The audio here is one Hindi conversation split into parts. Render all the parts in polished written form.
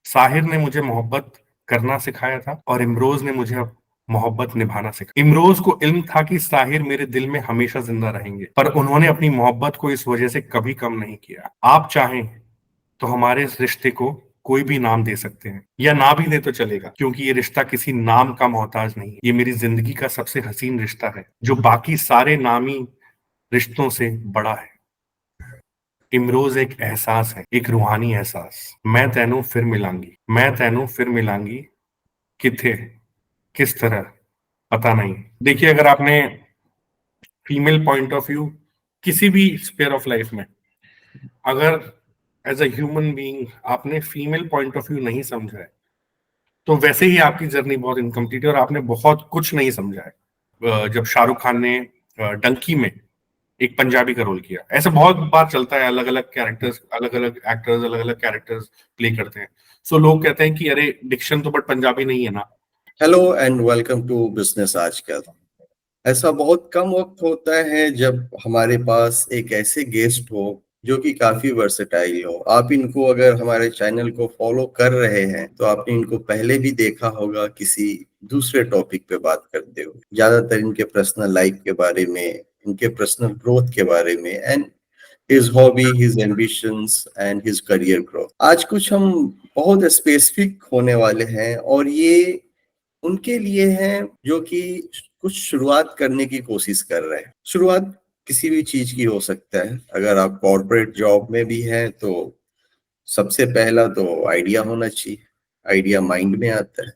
साहिर ने मुझे मोहब्बत करना सिखाया था और इमरोज ने मुझे मोहब्बत निभाना सिखाया। इमरोज को इल्म था कि साहिर मेरे दिल में हमेशा जिंदा रहेंगे, पर उन्होंने अपनी मोहब्बत को इस वजह से कभी कम नहीं किया। आप चाहें तो हमारे इस रिश्ते को कोई भी नाम दे सकते हैं, या ना भी दे तो चलेगा, क्योंकि ये रिश्ता किसी नाम का मोहताज नहीं है। ये मेरी जिंदगी का सबसे हसीन रिश्ता है, जो बाकी सारे नामी रिश्तों से बड़ा है। इमरोज एक एहसास है, एक रूहानी एहसास। मैं तैनू फिर मिलांगी, मैं तैनू फिर मिलांगी, किथे, किस तरह, पता नहीं। देखिए, अगर आपने फीमेल पॉइंट ऑफ व्यू किसी भी स्पेयर ऑफ लाइफ में, अगर एज अ ह्यूमन बीइंग आपने फीमेल पॉइंट ऑफ व्यू नहीं समझा है, तो वैसे ही आपकी जर्नी बहुत इनकम्प्लीट है और आपने बहुत कुछ नहीं समझा है। जब शाहरुख खान ने डंकी में एक पंजाबी का रोल किया, ऐसा बहुत बार चलता है, अलग अलग कैरेक्टर्स, अलग अलग एक्टर्स अलग अलग कैरेक्टर्स प्ले करते हैं। सो लोग कहते हैं कि अरे डिक्शन तो बट पंजाबी नहीं है ना। Hello and welcome to business आजकल। ऐसा बहुत कम वक्त होता है जब हमारे पास एक ऐसे गेस्ट हो जो कि काफी वर्सेटाइल हो। आप इनको अगर हमारे चैनल को फॉलो कर रहे हैं तो आपने इनको पहले भी देखा होगा किसी दूसरे टॉपिक पे बात करते हुए, ज्यादातर इनके पर्सनल लाइफ के बारे में, इनके पर्सनल ग्रोथ के बारे में and his hobby, his ambitions and his career growth। आज कुछ हम बहुत स्पेसिफिक होने वाले हैं और ये उनके लिए हैं जो कि कुछ शुरुआत करने की कोशिश कर रहे हैं। शुरुआत किसी भी चीज की हो सकता है। अगर आप कॉर्पोरेट जॉब में भी हैं तो सबसे पहला तो आइडिया होना चाहिए, आइडिया माइंड में आता है।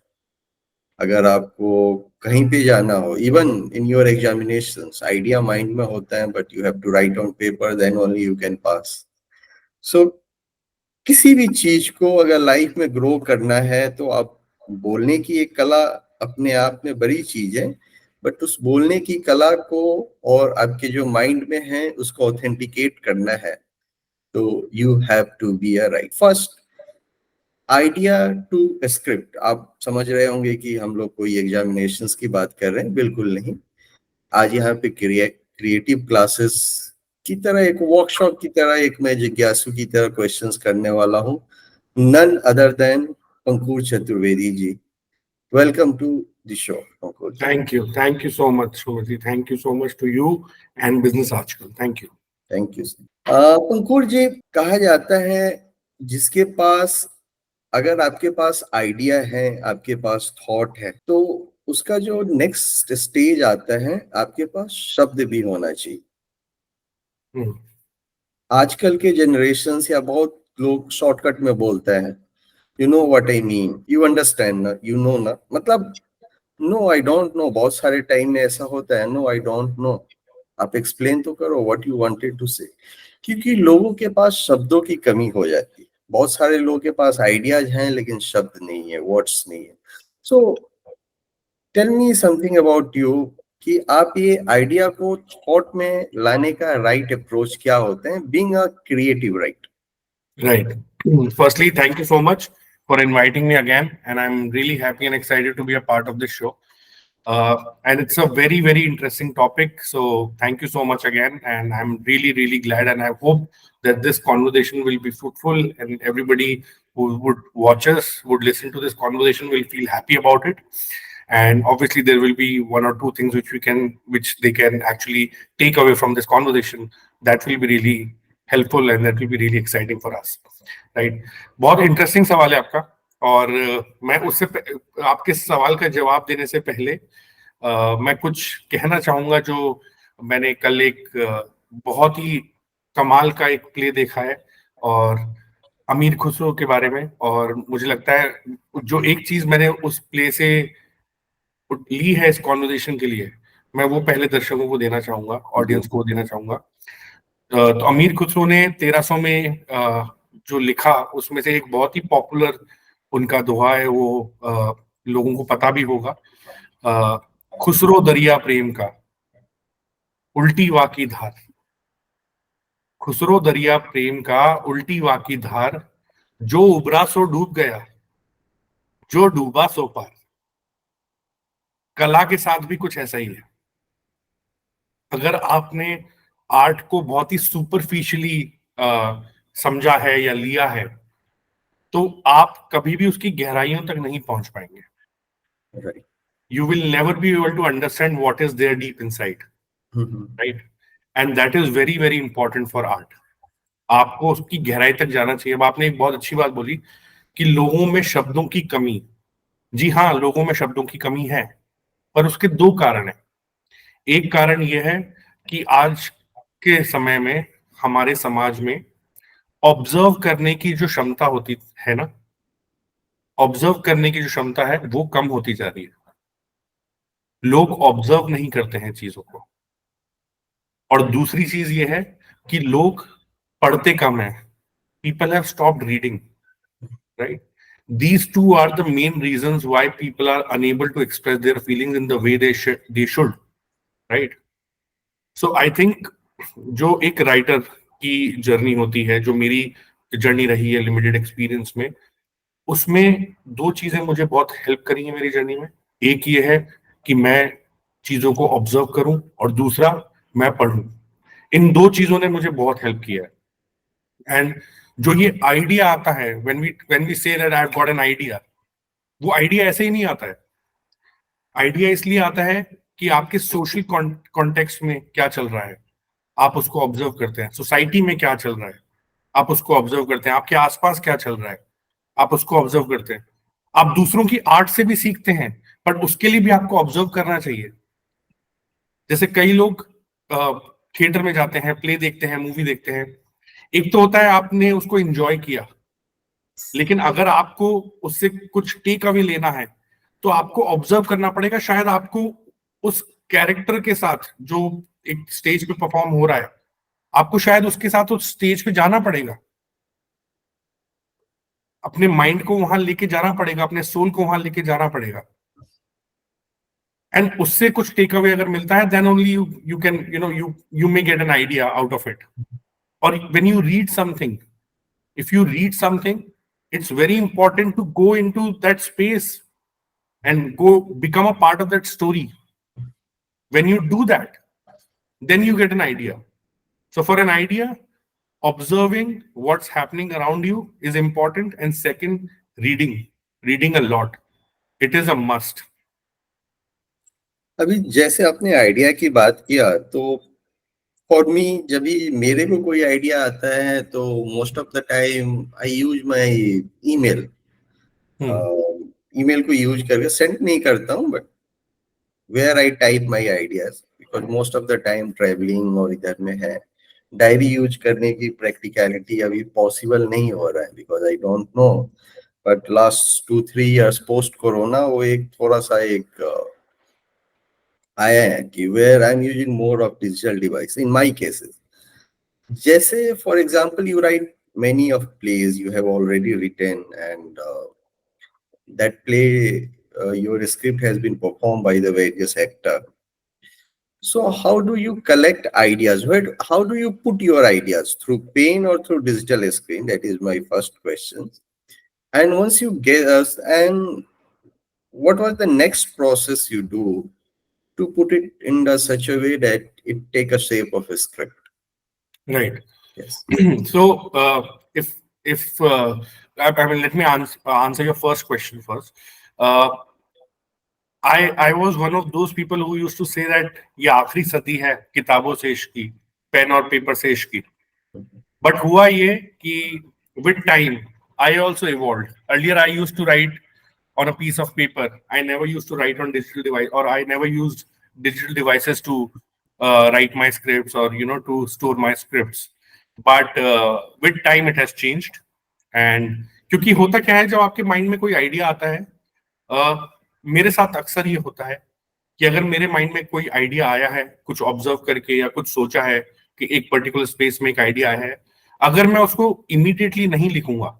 अगर आपको कहीं पे जाना हो, even in your examinations, idea mind में होता है but you have to write on paper, then only you can pass. So किसी भी चीज को अगर लाइफ में ग्रो करना है तो आप, बोलने की एक कला अपने आप में बड़ी चीज है, बट उस बोलने की कला को और आपके जो माइंड में है उसको ऑथेंटिकेट करना है तो you have to be a right first idea to script. आप समझ रहे होंगे कि हम लोग कोई एग्जामिनेशंस की बात कर रहे हैं, बिल्कुल नहीं। आज यहाँ पे क्रिएटिव क्लासेस की तरह, एक वर्कशॉप की तरह, एक मैं जिज्ञासु की तरह क्वेश्चंस करने वाला हूँ। None other than Ankur Chaturvedi ji. Welcome to the show Ankur ji. Thank you so much Sumati, thank you so much to you and business आजकल। Thank you. Thank you. Ankur ji, कहा जाता है जिसके पास, अगर आपके पास आइडिया है, आपके पास थॉट है, तो उसका जो नेक्स्ट स्टेज आता है आपके पास शब्द भी होना चाहिए। आजकल के जनरेशन या बहुत लोग शॉर्टकट में बोलते हैं, you know what I mean, you understand ना, यू नो ना, मतलब नो आई डोंट नो। बहुत सारे टाइम में ऐसा होता है, नो आई डोंट नो। आप एक्सप्लेन तो करो व्हाट यू वांटेड टू से। क्योंकि लोगों के पास शब्दों की कमी हो जाती है। बहुत सारे लोगों के पास आइडियाज हैं लेकिन शब्द नहीं है, वर्ड्स नहीं है। So tell me something about you कि आप ये आइडिया को थॉट में लाने का राइट अप्रोच क्या होते हैं, being a creative, right? Right. Firstly, thank you so much for inviting me again, and I'm really happy and excited to be a part of this show. And it's a very, very interesting topic. So thank you so much again, and I'm really, really glad, and I hope that this conversation will be fruitful, and everybody who would watch us, would listen to this conversation, will feel happy about it. And obviously, there will be one or two things which they can actually take away from this conversation. That will be really helpful and that will be really exciting for us, right? बहुत इंटरेस्टिंग सवाल है आपका। और मैं आपके सवाल का जवाब देने से पहले मैं कुछ कहना चाहूंगा। जो मैंने कल एक बहुत ही कमाल का एक प्ले देखा है, और अमीर खुसरो के बारे में, और मुझे लगता है जो एक चीज मैंने उस प्ले से ली है इस कॉन्वर्जेशन के लिए, मैं वो पहले दर्शकों को देना चाहूंगा, ऑडियंस को देना चाहूंगा। तो अमीर खुसरो ने 1300 में जो लिखा, उसमें से एक बहुत ही पॉपुलर उनका दोहा है, वो लोगों को पता भी होगा। खुसरो दरिया प्रेम का, उल्टी वाकी धार। खुसरो दरिया प्रेम का, उल्टी वाकी धार, जो उबरा सो डूब गया, जो डूबा सो पार। कला के साथ भी कुछ ऐसा ही है। अगर आपने आर्ट को बहुत ही सुपरफिशियली समझा है या लिया है, तो आप कभी भी उसकी गहराइयों तक नहीं पहुंच पाएंगे. Right. You will never be able to understand what is there deep inside, right? And that is very very important for art. आपको उसकी गहराई तक जाना चाहिए. अब आपने एक बहुत अच्छी बात बोली कि लोगों में शब्दों की कमी. जी हाँ, लोगों में शब्दों की कमी है, पर उसके दो कारण हैं. एक कारण यह है कि आज के समय में हमारे समाज में ऑब्जर्व करने की जो क्षमता होती है ना, ऑब्जर्व करने की जो क्षमता है वो कम होती जा रही है. लोग ऑब्जर्व नहीं करते हैं चीजों को. और दूसरी चीज ये है कि लोग पढ़ते कम है. People have stopped reading, right? These two are the main reasons why people are unable to express their feelings in the way they should, right? So I think जो एक राइटर की जर्नी होती है, जो मेरी जर्नी रही है लिमिटेड एक्सपीरियंस में, उसमें दो चीजें मुझे बहुत हेल्प करी है मेरी जर्नी में. एक ये है कि मैं चीजों को ऑब्जर्व करूं और दूसरा मैं पढ़ूं. इन दो चीजों ने मुझे बहुत हेल्प किया है. एंड जो ये आइडिया आता है, when we say that I've got an idea, वो आइडिया ऐसे ही नहीं आता है. आइडिया इसलिए आता है कि आपके सोशल कॉन्टेक्स्ट में क्या चल रहा है, आप उसको ऑब्जर्व करते हैं. सोसाइटी में क्या चल रहा है, आप उसको ऑब्जर्व करते हैं. आपके आसपास क्या चल रहा है, आप उसको ऑब्जर्व करते हैं. आप दूसरों की आर्ट से भी सीखते हैं, बट उसके लिए भी आपको ऑब्जर्व करना चाहिए. जैसे कई लोग थिएटर में जाते हैं, प्ले देखते हैं, मूवी देखते हैं. एक तो होता है आपने उसको एंजॉय किया, लेकिन अगर आपको उससे कुछ टेक अवे लेना है तो आपको ऑब्जर्व करना पड़ेगा. शायद आपको उस कैरेक्टर के साथ जो एक स्टेज पे परफॉर्म हो रहा है, आपको शायद उसके साथ उस स्टेज पे जाना पड़ेगा. अपने माइंड को वहां लेके जाना पड़ेगा, अपने सोल को वहां लेके जाना पड़ेगा. एंड उससे कुछ टेक अवे अगर मिलता है, then only you can you may get an idea out of it. और when you read something, if you read something, it's very important to go into that space and go become a part of that story. When you do that, then you get an idea. So for an idea, observing what's happening around you is important. And second, reading a lot. It is a must. अभी जैसे आपने आइडिया की बात किया, तो फॉर मी जब भी मेरे को कोई आइडिया आता है तो most of the time I use my email. Email को यूज करके सेंड नहीं करता हूँ, but where I type my ideas, because most of the time travelling और इधर में है. डायरी यूज करने की प्रैक्टिकलिटी अभी पॉसिबल नहीं हो रहा है, because I don't know. But last 2-3 years post corona वो एक थोड़ा सा एक आया है कि where I am using more of digital device in my cases. जैसे for example you write many of plays you have already written, and that play your script has been performed by the various actor. So how do you collect ideas? How do you put your ideas, through pen or through digital screen? That is my first question. And once you get us, and what was the next process you do to put it in such a way that it take a shape of a script? Right. Yes. So if I mean, let me answer your first question first. I was one of those people who used to say that ये आखिरी सदी है किताबों से इश्क की, पेन और पेपर से इश्क की. बट हुआ ये कि with time I also evolved. Earlier I used to write on a piece of paper. I never used to write on digital device, or I never used digital devices to write my scripts, or to store my scripts. But with time it has changed. And क्योंकि होता क्या है, जब आपके माइंड में कोई आइडिया आता है, मेरे साथ अक्सर ये होता है कि अगर मेरे माइंड में कोई आइडिया आया है, कुछ ऑब्जर्व करके या कुछ सोचा है कि एक पर्टिकुलर स्पेस में एक आइडिया आया है, अगर मैं उसको इमीडिएटली नहीं लिखूंगा,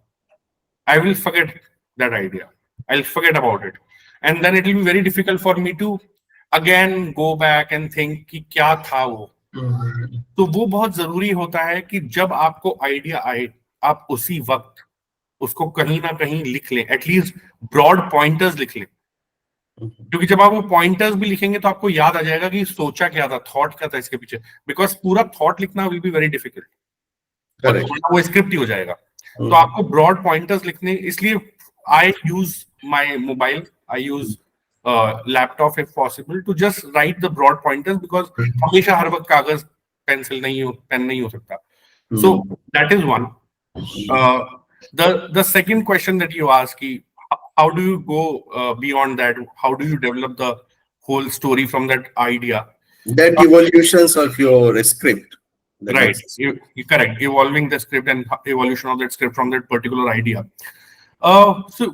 I will forget that idea. I'll forget about it. And then it will be very difficult for me to again go back and think कि क्या था वो. तो वो बहुत जरूरी होता है कि जब आपको आइडिया आए, आप उसी वक्त उसको कहीं ना कहीं लिख लें, एटलीस्ट ब्रॉड पॉइंटर्स लिख लें. क्योंकि जब आप वो पॉइंटर्स भी लिखेंगे तो आपको याद आ जाएगा कि सोचा क्या था, थॉट क्या था इसके पीछे. बिकॉज पूरा थॉट लिखना विल बी वेरी डिफिकल्ट, वो स्क्रिप्ट ही हो जाएगा. तो आपको ब्रॉड पॉइंटर्स लिखने, इसलिए I use my mobile, I use laptop if possible to just write the broad pointers, because हमेशा हर वक्त कागज पेन नहीं हो सकता. So that is one. The second question that you ask, how do you go beyond that? How do you develop the whole story from that idea? That evolutions of your script. The Right. next. You correct. Evolving the script and evolution of that script from that particular idea.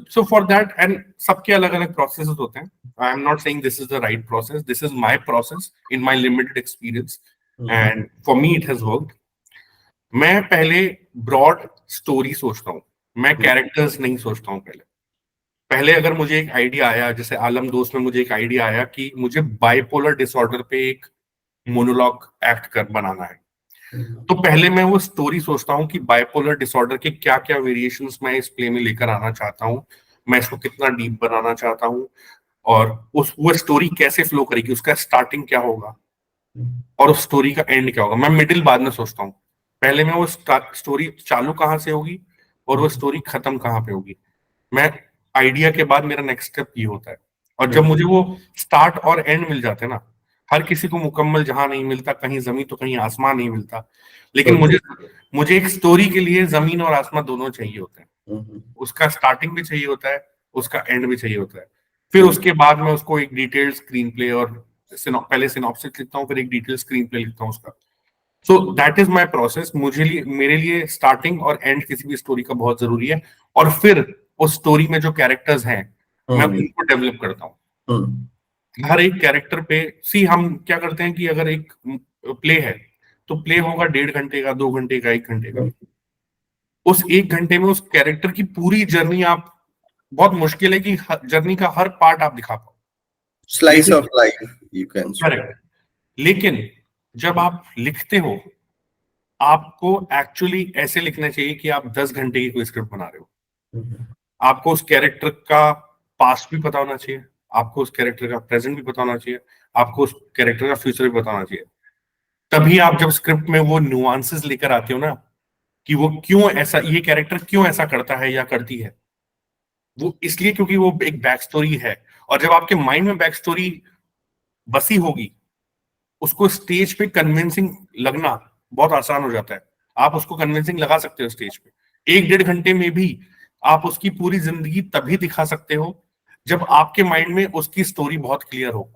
So for that, and सबके अलग-अलग processes होते हैं. I am not saying this is the right process. This is my process in my limited experience, and for me it has worked. मैं पहले ब्रॉड स्टोरी सोचता हूँ, मैं कैरेक्टर्स नहीं सोचता हूँ. पहले पहले अगर मुझे एक आइडिया आया, जैसे आलम दोस्त में मुझे एक आइडिया आया कि मुझे बाइपोलर डिसऑर्डर पे एक मोनोलॉग एक्ट कर बनाना है, तो पहले मैं वो स्टोरी सोचता हूँ कि बाइपोलर डिसऑर्डर के क्या क्या वेरिएशंस मैं इस प्ले में लेकर आना चाहता हूँ, मैं इसको कितना डीप बनाना चाहता हूँ, और वो स्टोरी कैसे फ्लो करेगी, उसका स्टार्टिंग क्या होगा और उस स्टोरी का एंड क्या होगा. मैं मिडिल बाद में सोचता हूँ. पहले मैं वो स्टोरी चालू कहाँ से होगी और वो स्टोरी खत्म कहाँ पे होगी. मैं आइडिया के बाद मेरा नेक्स्ट स्टेप ये होता है. और जब मुझे वो स्टार्ट और एंड मिल जाते हैं ना, हर किसी को मुकम्मल जहां नहीं मिलता, कहीं जमीन तो कहीं आसमान नहीं मिलता, लेकिन मुझे एक स्टोरी के लिए जमीन और आसमान दोनों चाहिए होते हैं. उसका स्टार्टिंग भी चाहिए होता है, उसका एंड भी चाहिए होता है. फिर उसके बाद मैं उसको एक डिटेल्ड स्क्रीन प्ले और पहले सिनॉप्सिस लिखता हूँ, फिर एक डिटेल्ड स्क्रीन प्ले लिखता हूँ उसका. So that is my process. मेरे लिए स्टार्टिंग और एंड किसी भी स्टोरी का बहुत जरूरी है, और फिर उस स्टोरी में जो कैरेक्टर्स हैं मैं उनको डेवलप करता हूँ. हर एक कैरेक्टर पे हम क्या करते हैं कि अगर एक प्ले है तो प्ले होगा 1.5 घंटे का, 2 घंटे का, 1 घंटे का. उस 1 घंटे में उस कैरेक्टर की पूरी जर्नी आप, बहुत मुश्किल है कि जर्नी का हर पार्ट आप दिखा पाओ. Slice of life, you can say. Correct. लेकिन जब आप लिखते हो, आपको एक्चुअली ऐसे लिखना चाहिए कि आप 10 घंटे की कोई स्क्रिप्ट बना रहे हो. आपको उस कैरेक्टर का पास्ट भी पता होना चाहिए, आपको उस कैरेक्टर का प्रेजेंट भी पता होना चाहिए, आपको उस कैरेक्टर का फ्यूचर भी पता होना चाहिए. तभी आप जब स्क्रिप्ट में वो नुआंसेस लेकर आते हो ना, कि वो क्यों ऐसा, ये कैरेक्टर क्यों ऐसा करता है या करती है, वो इसलिए क्योंकि वो एक बैक स्टोरी है. और जब आपके माइंड में बैक स्टोरी बसी होगी, उसको स्टेज पे कन्विंसिंग लगना बहुत आसान हो जाता है. आप उसको कन्विंसिंग लगा सकते हो स्टेज पे. 1-1.5 घंटे में भी आप उसकी पूरी जिंदगी तभी दिखा सकते हो जब आपके माइंड में उसकी स्टोरी बहुत क्लियर हो.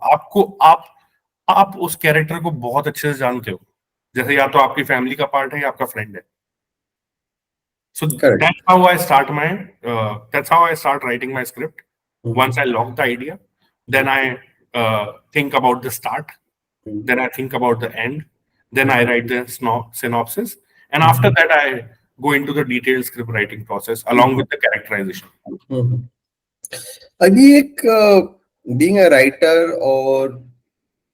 आप उस कैरेक्टर को बहुत अच्छे से जानते हो, जैसे या तो आपकी फैमिली का पार्ट है या आपका फ्रेंड है. So Correct. that's how I start writing my script. Once I lock the idea, then I think about the start, then I think about the end, then I write the synopsis, and after that I go into the detailed script writing process along with the characterization. अभी एक बीइंग अ राइटर और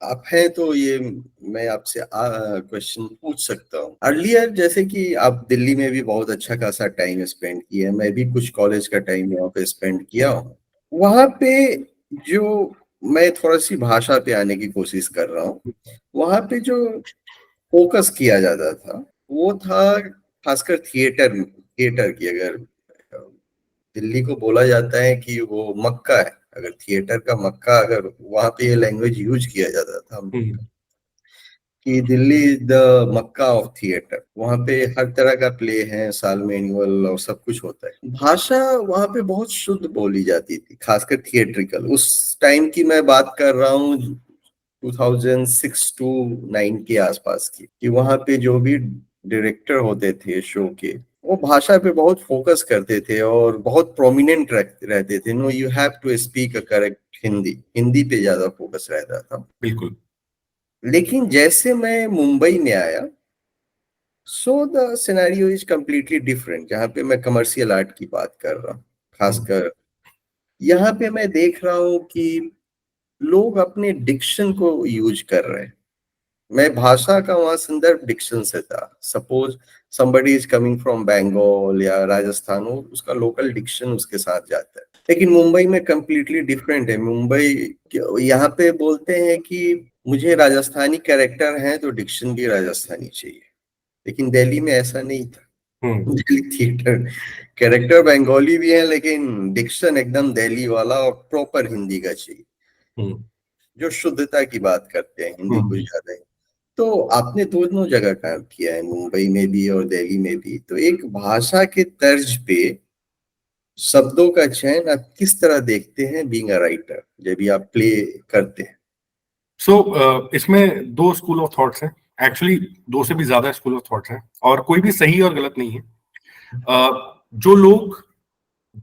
आप हैं, तो ये मैं आपसे क्वेश्चन पूछ सकता हूँ. अर्लियर जैसे कि आप दिल्ली में भी बहुत अच्छा खासा टाइम स्पेंड किया, मैं भी कुछ कॉलेज का टाइम यहाँ पे स्पेंड किया हूँ. वहां पे जो मैं थोड़ा सी भाषा पे आने की कोशिश कर रहा हूँ, वहां पे जो फोकस किया जाता था वो था खासकर थिएटर की. अगर दिल्ली को बोला जाता है कि वो मक्का है, अगर थिएटर का मक्का, अगर वहां पे ये लैंग्वेज यूज किया जाता था हम लोग कि Delhi is the Mecca of theatre. वहां पे हर तरह का प्ले है, साल में एनुअल और सब कुछ होता है. भाषा वहां पे बहुत शुद्ध बोली जाती थी, खासकर थिएट्रिकल. उस टाइम की मैं बात कर रहा हूँ 2006 टू 9 के आसपास की, कि वहां पे जो भी डायरेक्टर होते थे शो के, वो भाषा पे बहुत फोकस करते थे और बहुत प्रोमिनेंट रहते थे. No, you have to speak a correct Hindi पे ज्यादा फोकस रहता था. बिल्कुल. लेकिन जैसे मैं मुंबई में आया, so the scenario is completely different. जहाँ पे मैं कमर्शियल आर्ट की बात कर रहा हूँ, खासकर यहाँ पे मैं देख रहा हूँ कि लोग अपने डिक्शन को यूज कर रहे हैं. मैं भाषा का वहां संदर्भ डिक्शन से था. Suppose somebody is coming from Bengal या राजस्थान, हो उसका लोकल डिक्शन उसके साथ जाता है. लेकिन मुंबई में कम्प्लीटली डिफरेंट है. मुंबई यहाँ पे बोलते हैं कि मुझे राजस्थानी कैरेक्टर हैं तो डिक्शन भी राजस्थानी चाहिए. लेकिन दिल्ली में ऐसा नहीं था. दिल्ली थिएटर, कैरेक्टर बंगाली भी है लेकिन डिक्शन एकदम दिल्ली वाला और प्रॉपर हिंदी का चाहिए, जो शुद्धता की बात करते हैं हिंदी को ज्यादा है। तो आपने दोनों जगह काम किया है, मुंबई में भी और दिल्ली में भी, तो एक भाषा के तर्ज पे शब्दों का चयन आप किस तरह देखते हैं बीइंग अ राइटर, जब भी आप प्ले करते हैं? इसमें दो स्कूल ऑफ थॉट्स हैं, एक्चुअली दो से भी ज्यादा स्कूल ऑफ थॉट्स हैं, और कोई भी सही और गलत नहीं है। जो लोग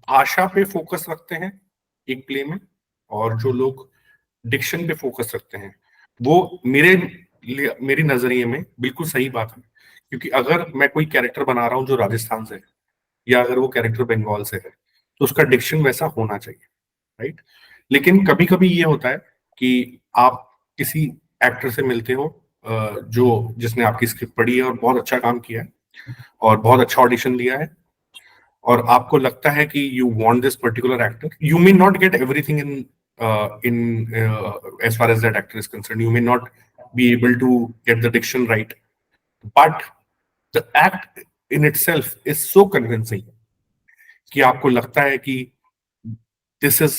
भाषा पे फोकस रखते हैं एक प्ले में, और जो लोग डिक्शन पे फोकस रखते हैं, वो मेरी नजरिए में बिल्कुल सही बात है। क्योंकि अगर मैं कोई कैरेक्टर बना रहा हूँ जो राजस्थान से है, या अगर वो कैरेक्टर बंगाल से है, तो उसका डिक्शन वैसा होना चाहिए, राइट। लेकिन कभी कभी ये होता है कि आप किसी एक्टर से मिलते हो जो जिसने आपकी स्क्रिप्ट पढ़ी है और बहुत अच्छा काम किया है और बहुत अच्छा ऑडिशन दिया है, और आपको लगता है कि you want this particular actor, you may not get everything in as far as that actor is concerned, you may not be able to get the diction right, but the act in itself is so convincing कि आपको लगता है कि this is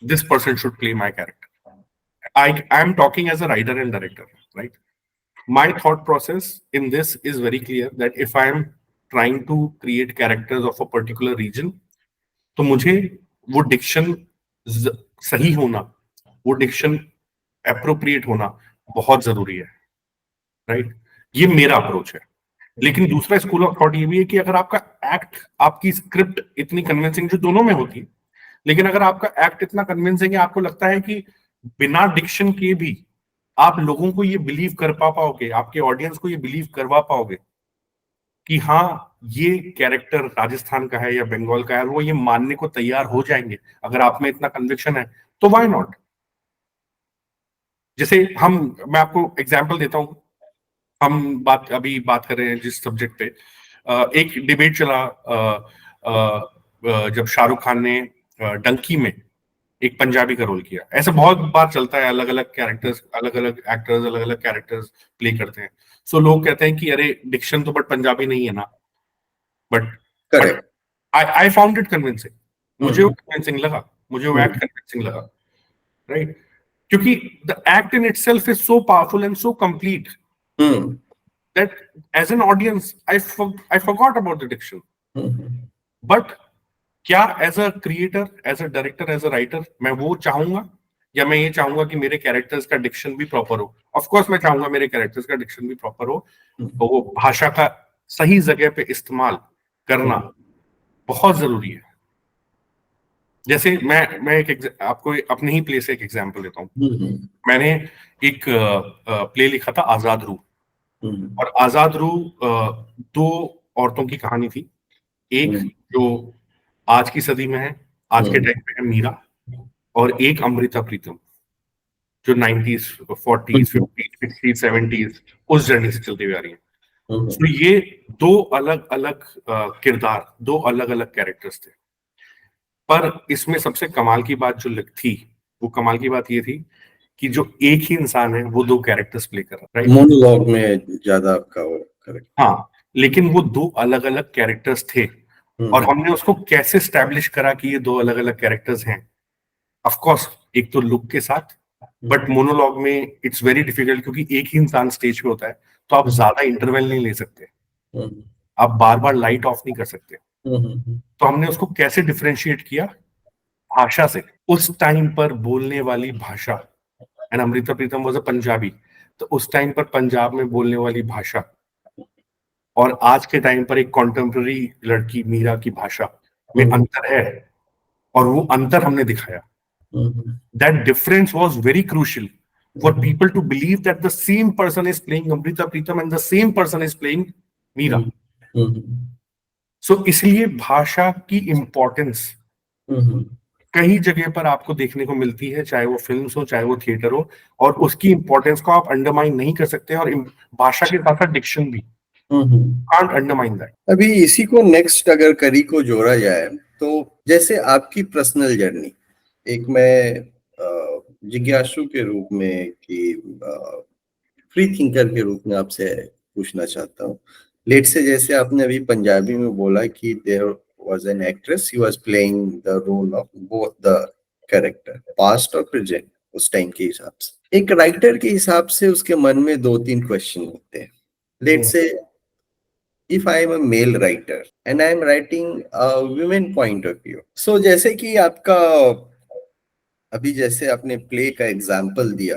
this person should play my character. I am talking as a writer and director, right? My thought process in this is very clear that if I am trying to create characters of a particular region, तो मुझे वो डिक्शन सही होना, वो डिक्शन अप्रोप्रिएट होना बहुत जरूरी है, राइट। ये मेरा अप्रोच है। लेकिन दूसरा स्कूल ऑफ थॉट ये भी है कि अगर आपका एक्ट, आपकी स्क्रिप्ट इतनी कन्विंसिंग, जो दोनों में होती है, लेकिन अगर आपका एक्ट इतना कन्विंसिंग है, आपको लगता है कि बिना डिक्शन के भी आप लोगों को ये बिलीव कर पाओगे, आपके ऑडियंस को ये बिलीव करवा पाओगे कि हाँ ये कैरेक्टर राजस्थान का है या बंगाल का है, वो ये मानने को तैयार हो जाएंगे, अगर आप में इतना कन्विक्शन है, तो व्हाई नॉट। जैसे मैं आपको एग्जांपल देता हूं। हम बात कर रहे हैं जिस सब्जेक्ट पे, एक डिबेट चला जब शाहरुख खान ने डंकी में एक पंजाबी का रोल किया। ऐसा बहुत बार चलता है, अलग अलग कैरेक्टर्स, अलग अलग एक्टर्स अलग अलग कैरेक्टर्स प्ले करते हैं। सो लोग कहते हैं कि अरे डिक्शन तो बट पंजाबी नहीं है ना, but correct. I found it convincing. मुझे वो कन्विंसिंग लगा, मुझे वो एक्ट कन्विंसिंग लगा, राइट। क्योंकि the act in itself is so powerful and so complete that as an audience I forgot about the diction, but क्या as a creator, as a director, as a writer मैं वो चाहूंगा, या मैं ये चाहूंगा कि मेरे कैरेक्टर्स का डिक्शन भी प्रॉपर हो? ऑफ कोर्स मैं चाहूंगा मेरे कैरेक्टर्स का डिक्शन भी प्रॉपर हो, तो वो भाषा का सही जगह पे इस्तेमाल करना बहुत जरूरी है। जैसे मैं आपको अपने ही प्ले से एक एग्जांपल देता हूँ। मैंने एक प्ले लिखा था आजाद रूह, और आजाद रूह दो औरतों की कहानी थी। एक जो आज की सदी में है, आज के टाइम पे है, मीरा, और एक अमृता प्रीतम, जो 90s 40s 50s 60s 70s उस जर्नी से चलती हुई आ रही है। तो ये दो अलग अलग किरदार, दो अलग अलग कैरेक्टर्स थे, पर इसमें सबसे कमाल की बात जो थी, वो कमाल की बात ये थी कि जो एक ही इंसान है वो दो कैरेक्टर्स प्ले कर रहा है, राइट। मोनोलॉग में ज्यादा आपका वो करेक्ट। हाँ, लेकिन वो दो अलग अलग कैरेक्टर्स थे, और हमने उसको कैसे स्टैब्लिश करा कि ये दो अलग अलग कैरेक्टर्स हैं। ऑफ कोर्स एक तो लुक के साथ, बट मोनोलॉग में इट्स वेरी डिफिकल्ट, क्योंकि एक ही इंसान स्टेज पे होता है, तो आप ज्यादा इंटरवल नहीं ले सकते, आप बार बार लाइट ऑफ नहीं कर सकते। तो हमने उसको कैसे डिफरेंशिएट किया? भाषा से। उस टाइम पर बोलने वाली भाषा, and Amrita Pritam was a Punjabi, तो उस टाइम पर पंजाब में बोलने वाली भाषा और आज के टाइम पर एक कॉन्टेम्पररी लड़की मीरा की भाषा में अंतर है, और वो अंतर हमने दिखाया। That difference was very crucial for people to believe that the same person is playing Amrita Pritam and the same person is playing Meera. So इसलिए भाषा की इंपॉर्टेंस कई जगह पर आपको देखने को मिलती है, चाहे वो फिल्म्स हो, चाहे वो थिएटर हो, और उसकी इंपॉर्टेंस को आप अंडरमाइन नहीं कर सकते, और भाषा के साथ साथ डिक्शन भी कांट अंडरमाइन दैट। अभी इसी को नेक्स्ट अगर करी को जोड़ा जाए, तो जैसे आपकी पर्सनल जर्नी, एक मैं जिज्ञासु के रूप में कि फ्री थिंकर के रूप में आपसे पूछना चाहता हूँ, लेट से जैसे आपने अभी पंजाबी में बोला कि there was an actress, he was playing the role of both the character, past और प्रेजेंट, उस टाइम के हिसाब से। एक राइटर के हिसाब से उसके मन में दो तीन क्वेश्चन होते हैं। लेट से if I am a male writer and I am writing a women point of view, so जैसे कि आपका अभी जैसे आपने प्ले का एग्जांपल दिया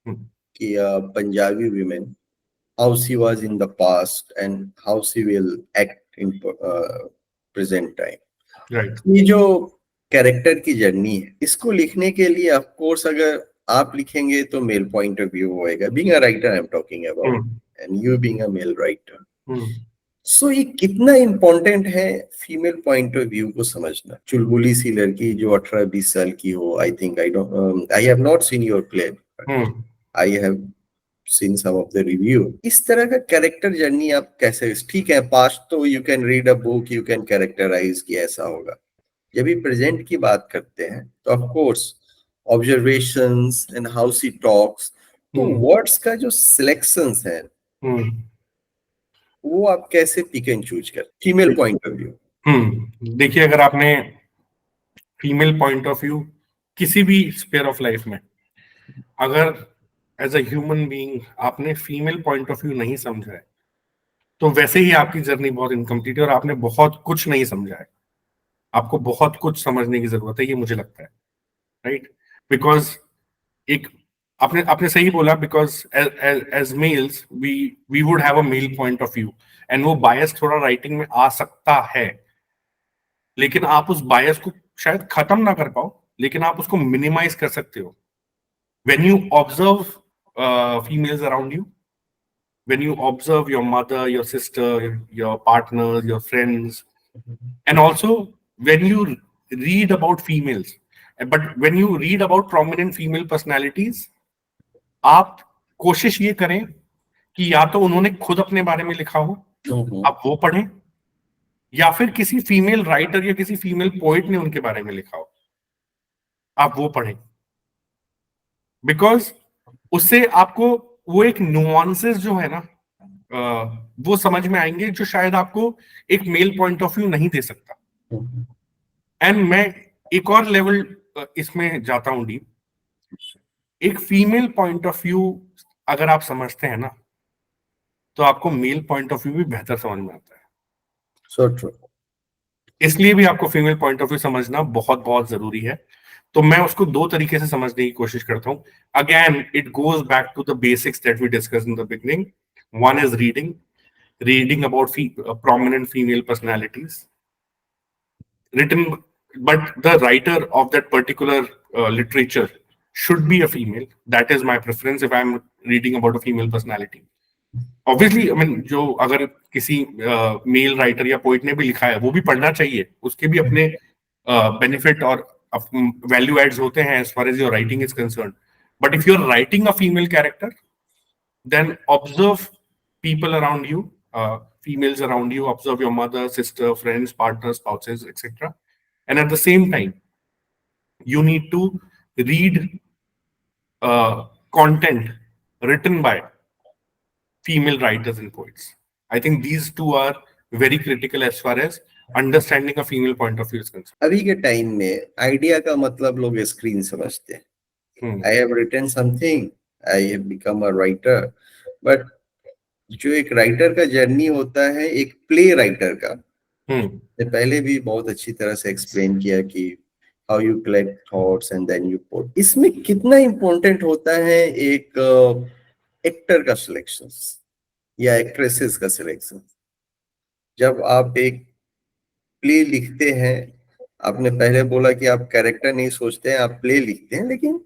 कि Punjabi women, how she was in the past and how she will act in present time. Right. ये जो कैरेक्टर की जर्नी है, इसको लिखने के लिए ऑफ कोर्स अगर आप लिखेंगे तो मेल पॉइंट ऑफ व्यू होएगा, being a writer I am talking about, and you being a male writer. So ये कितना इम्पोर्टेंट है फीमेल पॉइंट ऑफ व्यू को समझना। चुलबुली सी लड़की जो 18-20 साल की हो, I think I have not seen your play, I have seen some of the review. इस तरह का कैरेक्टर जर्नी आप कैसे, ठीक है पास्ट तो you can read a book, you can characterise कि ऐसा होगा, जब भी प्रेजेंट की बात करते हैं तो of course observations and how she talks, तो वर्ड्स का जो सिलेक्शंस है वो आप कैसे पिक एंड चूज कर, फीमेल पॉइंट ऑफ व्यू। देखिए, अगर आपने फीमेल पॉइंट ऑफ व्यू किसी भी स्पेयर ऑफ लाइफ में, अगर एज अ ह्यूमन बीइंग आपने फीमेल पॉइंट ऑफ व्यू नहीं समझा है, तो वैसे ही आपकी जर्नी बहुत इनकम्प्लीट है और आपने बहुत कुछ नहीं समझा है। आपको बहुत कुछ समझने की जरूरत है, ये मुझे लगता है, राइट? बिकॉज एक आपने आपने सही बोला, because as males we would have a male point of view, and वो बायस थोड़ा राइटिंग में आ सकता है, लेकिन आप उस बायस को शायद खत्म ना कर पाओ, लेकिन आप उसको मिनिमाइज कर सकते हो when you observe females around you, when you observe your mother, your sister, your partners, your friends, and also when you read about females, but when you read about prominent female personalities, आप कोशिश ये करें कि या तो उन्होंने खुद अपने बारे में लिखा हो, आप वो पढ़ें, या फिर किसी फीमेल राइटर या किसी फीमेल पोएट ने उनके बारे में लिखा हो, आप वो पढ़ें। बिकॉज उससे आपको वो एक नुआंसेस जो है ना, वो समझ में आएंगे जो शायद आपको एक मेल पॉइंट ऑफ व्यू नहीं दे सकता। एंड मैं एक और लेवल इसमें जाता हूं डीप, एक फीमेल पॉइंट ऑफ व्यू अगर आप समझते हैं ना, तो आपको मेल पॉइंट ऑफ व्यू भी बेहतर समझ में आता है। So true. इसलिए भी आपको फीमेल पॉइंट ऑफ व्यू समझना बहुत बहुत जरूरी है। तो मैं उसको दो तरीके से समझने की कोशिश करता हूँ। Again it goes back to the basics that we discussed in the beginning. One is reading about prominent female personalities written, but the writer of that particular literature should be a female. That is my preference if I'm reading about a female personality. Obviously, I mean, जो अगर किसी मेल राइटर या पोइट ने भी लिखा है वो भी पढ़ना चाहिए, उसके भी अपने बेनिफिट और वैल्यू एड्स होते हैं as far as your writing is concerned. But if you're writing a female character, then observe people around you, females around you, observe your mother, sister, friends, partners, spouses, etc. And at the same time, you need to read content written by female writers and poets. I think these two are very critical as far as understanding a female point of view is concerned. अभी के टाइम में आइडिया का मतलब लोग स्क्रीन समझते हैं। I have written something, I have become a writer, but जो एक राइटर का जर्नी होता है, एक प्ले राइटर का, मैं पहले भी बहुत अच्छी तरह से एक्सप्लेन किया कि how you collect thoughts and then you put, इसमें कितना इंपॉर्टेंट होता है एक एक्टर का सिलेक्शन या एक्ट्रेसेस का सिलेक्शन। जब आप एक प्ले लिखते हैं, आपने पहले बोला कि आप कैरेक्टर नहीं सोचते हैं, आप प्ले लिखते हैं, लेकिन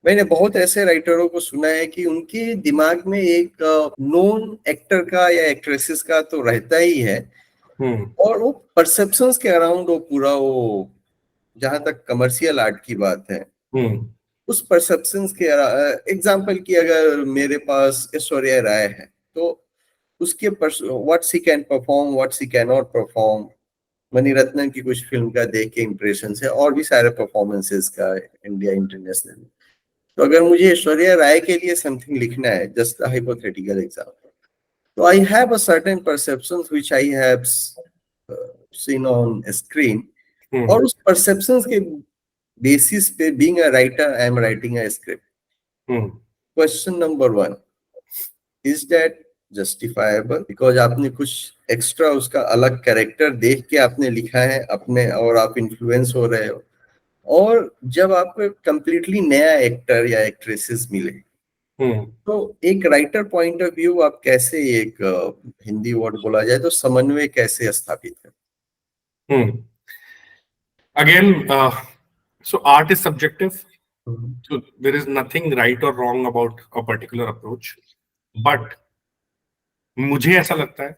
मैंने बहुत ऐसे राइटरों को सुना है कि उनके दिमाग में एक नोन एक्टर का या एक्ट्रेसेस का तो रहता ही है, और वो परसेप्शंस के अराउंड वो पूरा, वो जहां तक कमर्शियल आर्ट की बात है, उस परसेप्शंस के एग्जांपल की अगर मेरे पास ऐश्वर्या राय है तो उसके what she can perform, what she can not perform, Mani Ratnam की कुछ फिल्म का देख के इम्प्रेशन है, और भी सारे परफॉर्मेंसेस का इंडिया इंटरनेशनल। तो अगर मुझे ऐश्वर्या राय के लिए समथिंग लिखना है, just hypothetical example, So I have a certain perceptions which I have seen on screen. और उस perceptions के basis पे being a writer, I am writing a script. Question number 1, is that justifiable? Because आपने कुछ extra उसका अलग character देख के आपने लिखा है अपने, और आप influence हो रहे हो, और जब आपको completely नया actor या actresses मिले, तो एक राइटर पॉइंट ऑफ व्यू आप कैसे एक हिंदी वर्ड बोला जाए तो समन्वय कैसे स्थापित करें? Again, so art is subjective. So there is nothing right or wrong about a particular approach. But मुझे ऐसा लगता है,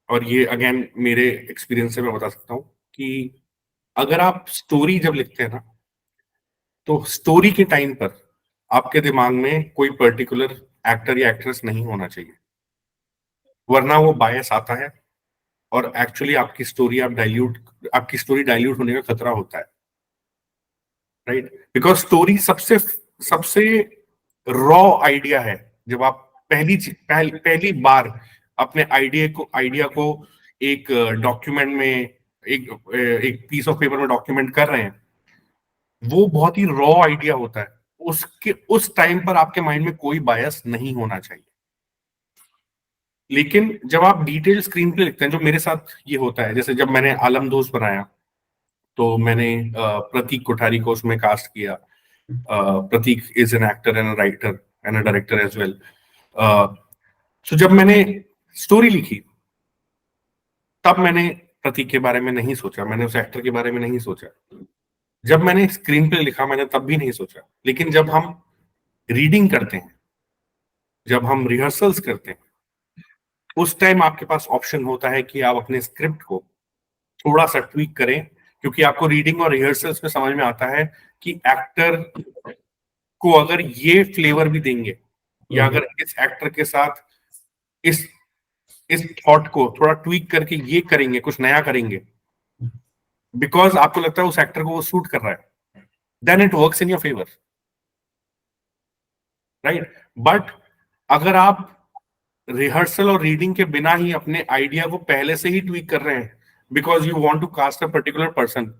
और ये अगेन मेरे एक्सपीरियंस से मैं बता सकता हूँ, कि अगर आप स्टोरी जब लिखते हैं ना, तो स्टोरी के टाइम पर आपके दिमाग में कोई पर्टिकुलर एक्टर या एक्ट्रेस नहीं होना चाहिए, वरना वो बायस आता है और एक्चुअली आपकी स्टोरी डाइल्यूट होने का खतरा होता है, राइट? बिकॉज स्टोरी सबसे सबसे रॉ आइडिया है। जब आप पहली बार अपने आइडिया को एक डॉक्यूमेंट में, एक पीस ऑफ पेपर में डॉक्यूमेंट कर रहे हैं, वो बहुत ही रॉ आइडिया होता है। उस टाइम पर आपके माइंड में कोई बायस नहीं होना चाहिए। लेकिन जब आप डिटेल स्क्रीन पे लिखते हैं, जो मेरे साथ ये होता है, जैसे जब मैंने आलम दोस्त बनाया, तो मैंने प्रतीक कोठारी को उसमें कास्ट किया। Prateek is an actor and writer and a director as well. So जब मैंने स्टोरी लिखी, तब मैंने प्रतीक के बारे में नहीं सोचा, मैंने उस एक्टर के बारे में नहीं सोचा। जब मैंने स्क्रीन पे लिखा, मैंने तब भी नहीं सोचा। लेकिन जब हम रीडिंग करते हैं, जब हम रिहर्सल्स करते हैं, उस टाइम आपके पास ऑप्शन होता है कि आप अपने स्क्रिप्ट को थोड़ा सा ट्वीक करें, क्योंकि आपको रीडिंग और रिहर्सल्स में समझ में आता है कि एक्टर को अगर ये फ्लेवर भी देंगे, या अगर इस एक्टर के साथ इस थॉट को थोड़ा ट्वीक करके ये करेंगे, कुछ नया करेंगे, बिकॉज आपको लगता है उस एक्टर को वो सूट कर रहा है, then it works in your favour, right? But अगर आप रिहर्सल और रीडिंग के बिना ही अपने आइडिया को पहले से ही ट्वीक कर रहे हैं, because you want to cast a particular person,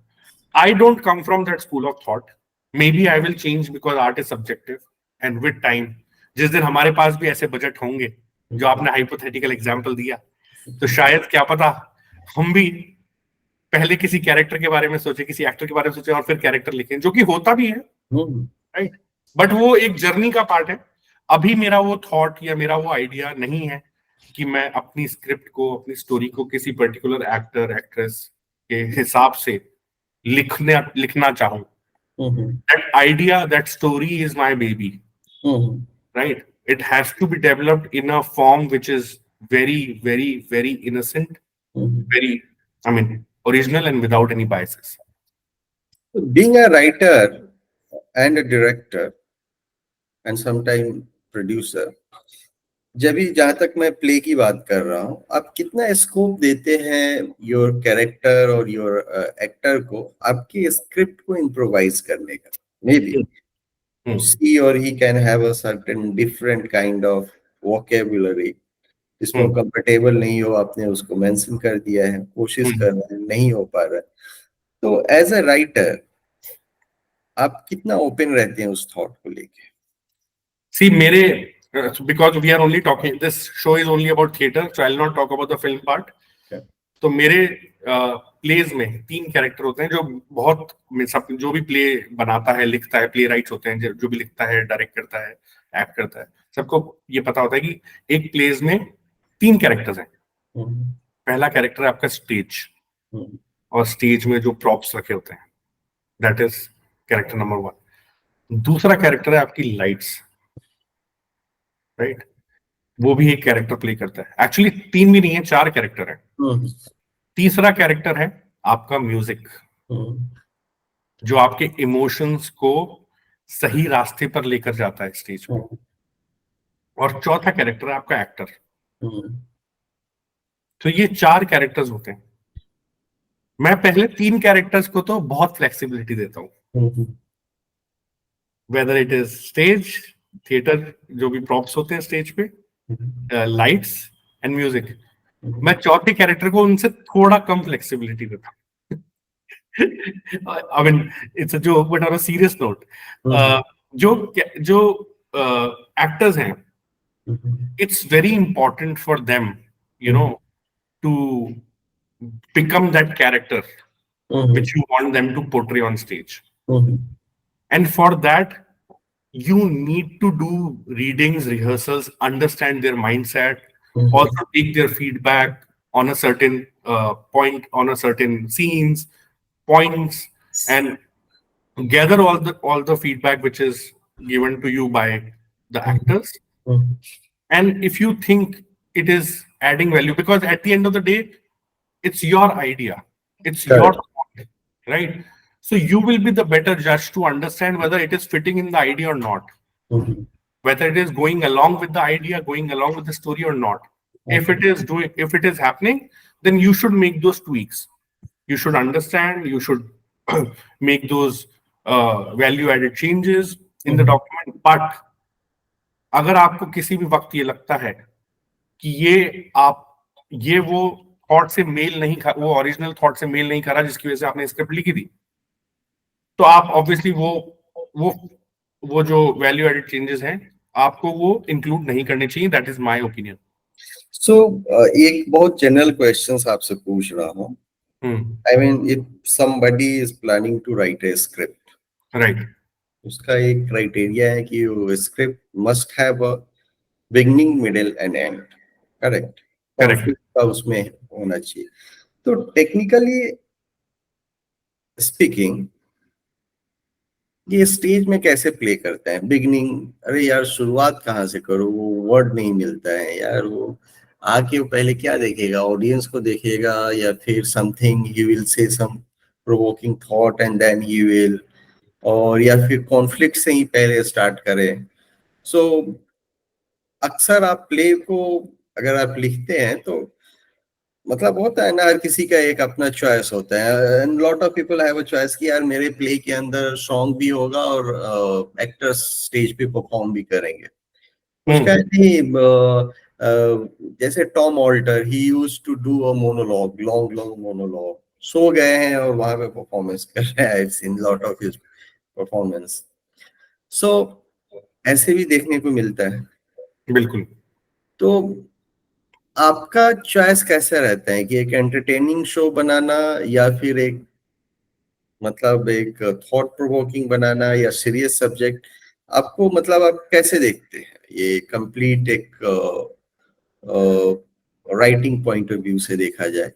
I don't come from that school of thought. Maybe I will change, because art is subjective, and with time, जिस दिन हमारे पास भी ऐसे बजट होंगे जो आपने हाइपोथेटिकल एग्जाम्पल दिया, तो शायद क्या पता हम भी पहले किसी कैरेक्टर के बारे में सोचे, किसी एक्टर के बारे में सोचे, और फिर कैरेक्टर लिखें, जो कि होता भी है, राइट? बट वो एक जर्नी का पार्ट है। अभी मेरा वो थॉट या मेरा वो आइडिया नहीं है कि मैं अपनी स्क्रिप्ट को, अपनी स्टोरी को किसी पर्टिकुलर एक्टर एक्ट्रेस के हिसाब से लिखना चाहूं। That idea, that story is my baby, right? It has to be developed in a form which is very, very, very innocent, very, original and without any biases. Being a writer and a director and sometime producer, जहां तक मैं प्ले की बात कर रहा हूँ, आप कितना स्कोप देते हैं योर कैरेक्टर और योर एक्टर को आपकी स्क्रिप्ट को इम्प्रोवाइज करने का? मे बी सी और he can have a certain different kind of vocabulary, जिसमें कंफर्टेबल नहीं हो, आपने उसको मेंशन कर दिया है, कोशिश कर रहे हैं, नहीं हो पा रहा है, तो एज अ राइटर आप कितना ओपन रहते हैं उस थॉट को लेके? See, because we are only talking, this show is only about theater, so I'll not talk about the film part. तो मेरे प्लेज में 3 कैरेक्टर होते हैं, जो भी प्ले बनाता है, लिखता है, प्ले राइट्स होते हैं, जो भी लिखता है, डायरेक्ट करता है, एक्ट करता है, सबको ये पता होता है कि एक प्लेज में 3 कैरेक्टर्स हैं। पहला कैरेक्टर है आपका स्टेज, और स्टेज में जो प्रॉप्स रखे होते हैं, दैट इज कैरेक्टर नंबर 1। दूसरा कैरेक्टर है आपकी लाइट्स, राइट? वो भी एक कैरेक्टर प्ले करता है। एक्चुअली 3 भी नहीं है, 4 कैरेक्टर है। तीसरा कैरेक्टर है आपका म्यूजिक, जो आपके इमोशंस को सही रास्ते पर लेकर जाता है स्टेज पे। और चौथा कैरेक्टर है आपका एक्टर। तो ये 4 कैरेक्टर्स होते हैं। मैं पहले 3 कैरेक्टर्स को तो बहुत फ्लेक्सिबिलिटी देता हूँ, whether it is stage, theatre, जो भी प्रॉप्स होते हैं स्टेज पे, लाइट्स एंड म्यूजिक, मैं चौथे कैरेक्टर को उनसे थोड़ा कम फ्लेक्सिबिलिटी देता हूँ। I mean, it's a joke, but on a serious note, जो एक्टर्स हैं, it's very important for them, you know, to become that character which you want them to portray on stage. And for that, you need to do readings, rehearsals, understand their mindset, also take their feedback on a certain point, on a certain scenes, points, and gather all the feedback which is given to you by the actors. And if you think it is adding value, because at the end of the day, it's your idea, it's your Correct. thought, right? So you will be the better judge to understand whether it is fitting in the idea or not, whether it is going along with the idea, going along with the story or not. If it is happening, then you should make those tweaks. You should understand, you should make those value added changes in the document. But अगर आपको किसी भी वक्त ये लगता है कि ये वो थॉट से मेल नहीं खा, वो ओरिजिनल थॉट से मेल नहीं कर रहा जिसकी वजह से आपने स्क्रिप्ट लिखी थी, तो आप ऑब्वियसली वो जो वैल्यू एडेड चेंजेस हैं आपको वो इंक्लूड नहीं करने चाहिए. That is my opinion. So एक बहुत जनरल क्वेश्चंस आपसे पूछ रहा हूँ. I mean, if somebody is planning to write a script, right, उसका एक क्राइटेरिया है कि वो script must have a beginning, middle and end. Correct? Correct. उसमें होना चाहिए. तो टेक्निकली स्पीकिंग ये स्टेज में कैसे प्ले करते हैं? बिगिनिंग, अरे यार शुरुआत कहाँ से करूँ, वो वर्ड नहीं मिलता है यार. वो आके वो पहले क्या देखेगा? ऑडियंस को देखेगा, या फिर something he will say some provoking thought and then he will, और या फिर कॉन्फ्लिक्ट से ही पहले स्टार्ट करें. सो अक्सर आप प्ले को अगर आप लिखते हैं तो मतलब होता है ना, हर किसी का एक अपना चॉइस होता है. And lot of people have a choice कि यार मेरे प्ले के अंदर सॉन्ग भी होगा और एक्टर्स स्टेज पे परफॉर्म भी करेंगे. उसका नहीं, जैसे Tom Alter, he used to do a monologue, long long monologue. सो गए हैं और वहां पे परफॉर्मेंस कर रहे हैं. I have seen lot of his performance. So ऐसे भी देखने को मिलता है. बिल्कुल. तो आपका चॉइस कैसा रहता है कि एक एंटरटेनिंग शो बनाना, या फिर एक मतलब एक थॉट प्रोवोकिंग बनाना, या सीरियस सब्जेक्ट? आपको मतलब आप कैसे देखते हैं ये कंप्लीट एक राइटिंग पॉइंट ऑफ व्यू से देखा जाए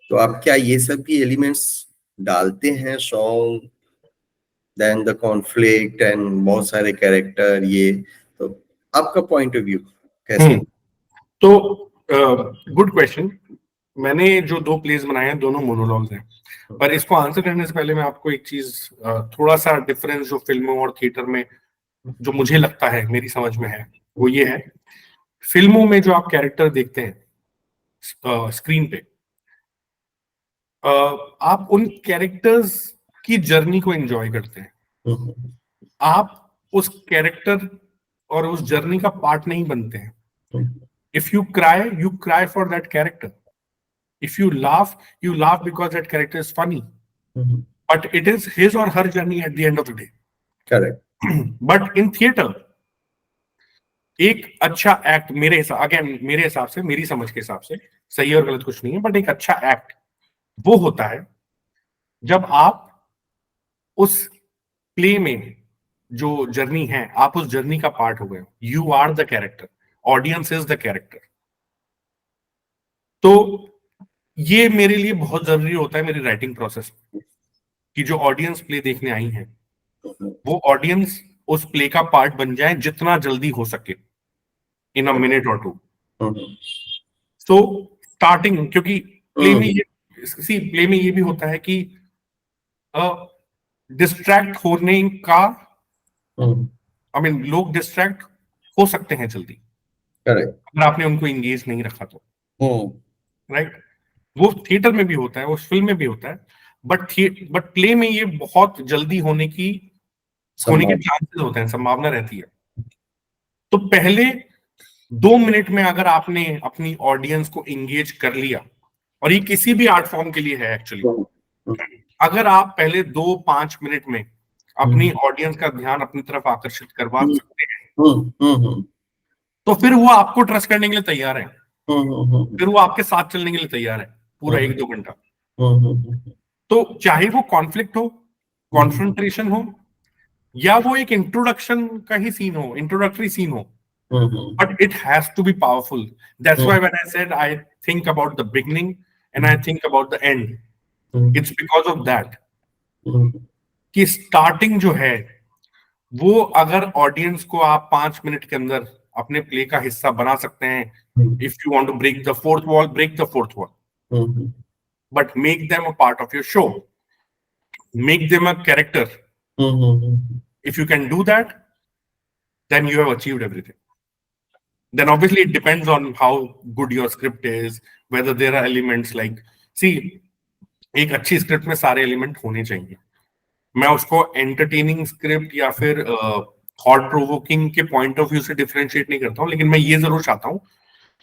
तो आप क्या ये सब भी एलिमेंट्स डालते हैं? Song, then the conflict and बहुत सारे कैरेक्टर, ये तो आपका पॉइंट ऑफ व्यू कैसे? तो गुड क्वेश्चन. मैंने जो 2 प्लेस बनाए हैं दोनों मोनोलॉग्स हैं. पर इसको आंसर करने से पहले मैं आपको एक चीज, थोड़ा सा डिफरेंस जो फिल्मों और थिएटर में जो मुझे लगता है मेरी समझ में है, वो ये है. फिल्मों में जो आप कैरेक्टर देखते हैं स्क्रीन पे, आप उन कैरेक्टर्स की जर्नी को एंजॉय करते हैं. आप उस कैरेक्टर और उस जर्नी का पार्ट नहीं बनते हैं. If you cry for that character. If you laugh because that character is funny. But it is his or her journey at the end of the day. Correct. But in theater, एक अच्छा एक्ट मेरे हिसाब से, मेरी समझ के हिसाब से, सही और गलत कुछ नहीं है, बट एक अच्छा एक्ट वो होता है जब आप उस प्ले में जो जर्नी है, आप उस जर्नी का पार्ट हो गए. You are the character, audience is the character. तो ये मेरे लिए बहुत जरूरी होता है मेरी राइटिंग प्रोसेस कि जो ऑडियंस प्ले देखने आई है वो ऑडियंस उस प्ले का पार्ट बन जाए जितना जल्दी हो सके, इन अ मिनट और 2. तो स्टार्टिंग, क्योंकि प्ले में ये भी होता है कि डिस्ट्रैक्ट होने का, आई मीन लोग डिस्ट्रैक्ट हो सकते हैं जल्दी. करेक्ट. अगर आपने उनको एंगेज नहीं रखा तो. राइट. वो थिएटर में भी होता है, वो फिल्म में भी होता है, बट प्ले में ये बहुत जल्दी होने के चांसेस होते हैं, संभावना रहती है. तो पहले 2 मिनट में अगर आपने अपनी ऑडियंस को एंगेज कर लिया, और ये किसी भी आर्ट फॉर्म के लिए है एक्चुअली, अगर आप पहले 2-5 मिनट में अपनी ऑडियंस का ध्यान अपनी तरफ आकर्षित करवा सकते हैं, तो फिर वो आपको ट्रस्ट करने के लिए तैयार है, फिर वो आपके साथ चलने के लिए तैयार है पूरा 1-2 घंटा। तो चाहे वो कॉन्फ्लिक्ट हो, कॉन्फ्रंट्रेशन हो, या वो एक इंट्रोडक्शन का ही सीन हो, इंट्रोडक्टरी सीन हो, but it has to be powerful. That's why when I said I think about the beginning and I think about the end, it's because of that कि स्टार्टिंग जो है वो अगर ऑडियंस को आप 5 मिनट के अंदर अपने प्ले का हिस्सा बना सकते हैं, if you want to break the fourth wall, break the fourth wall, but make them a part of your show, make them a character. If you can do that, then you have achieved everything. Then obviously it depends on how good your script is, whether there are elements like, see, एक अच्छी स्क्रिप्ट में सारे एलिमेंट होने चाहिए. मैं उसको एंटरटेनिंग स्क्रिप्ट या फिर थॉट प्रोवोकिंग के पॉइंट ऑफ व्यू से डिफरेंशिएट नहीं करता हूँ, लेकिन मैं ये जरूर चाहता हूँ